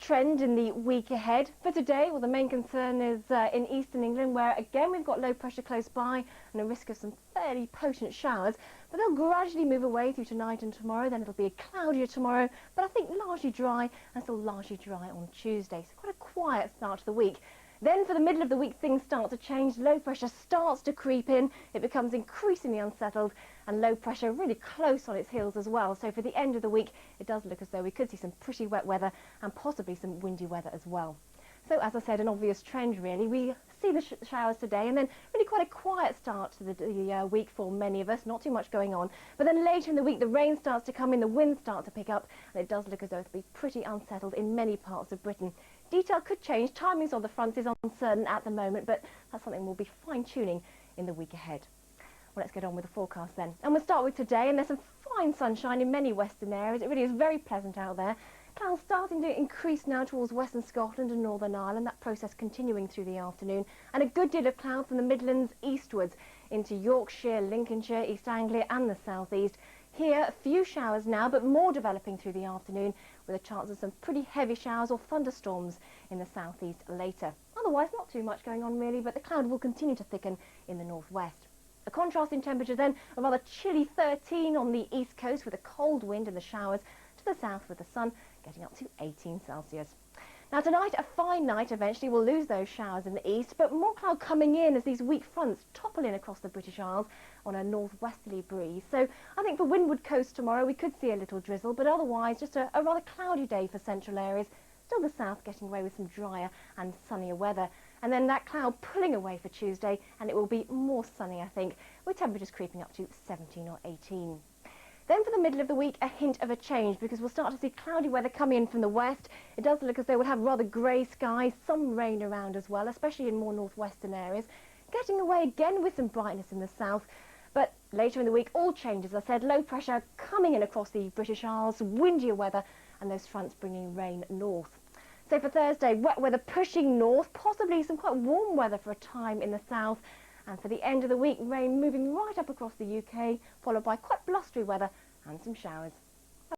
trend in the week ahead. For today, well, the main concern is in eastern England, where again we've got low pressure close by and a risk of some fairly potent showers, but they'll gradually move away through tonight and tomorrow. Then it'll be cloudier tomorrow, but I think largely dry, and still largely dry on Tuesday. So quite a quiet start to the week. Then for the middle of the week, things start to change. Low pressure starts to creep in. It becomes increasingly unsettled, and low pressure really close on its heels as well. So for the end of the week, it does look as though we could see some pretty wet weather and possibly some windy weather as well. So as I said, an obvious trend really. We see the showers today, and then really quite a quiet start to the week for many of us. Not too much going on. But then later in the week, the rain starts to come in, the winds start to pick up, and it does look as though it'll be pretty unsettled in many parts of Britain. Detail could change. Timings on the fronts is uncertain at the moment, but that's something we'll be fine-tuning in the week ahead. Well, let's get on with the forecast then. And we'll start with today, and there's some fine sunshine in many western areas. It really is very pleasant out there. Clouds starting to increase now towards western Scotland and Northern Ireland, that process continuing through the afternoon, and a good deal of cloud from the Midlands eastwards into Yorkshire, Lincolnshire, East Anglia and the southeast. Here, a few showers now, but more developing through the afternoon, with a chance of some pretty heavy showers or thunderstorms in the southeast later. Otherwise, not too much going on really, but the cloud will continue to thicken in the northwest. A contrast in temperature then, a rather chilly 13 on the east coast with a cold wind and the showers, to the south with the sun getting up to 18 Celsius. Now tonight, a fine night. Eventually we'll lose those showers in the east, but more cloud coming in as these weak fronts topple in across the British Isles on a northwesterly breeze. So I think for Windward Coast tomorrow we could see a little drizzle, but otherwise just a rather cloudy day for central areas. Still the south getting away with some drier and sunnier weather. And then that cloud pulling away for Tuesday, and it will be more sunny, I think, with temperatures creeping up to 17 or 18. Then for the middle of the week, a hint of a change, because we'll start to see cloudy weather coming in from the west. It does look as though we'll have rather grey skies, some rain around as well, especially in more northwestern areas. Getting away again with some brightness in the south. But later in the week, all changes. As I said, low pressure coming in across the British Isles, windier weather, and those fronts bringing rain north. So for Thursday, wet weather pushing north, possibly some quite warm weather for a time in the south. And for the end of the week, rain moving right up across the UK, followed by quite blustery weather and some showers.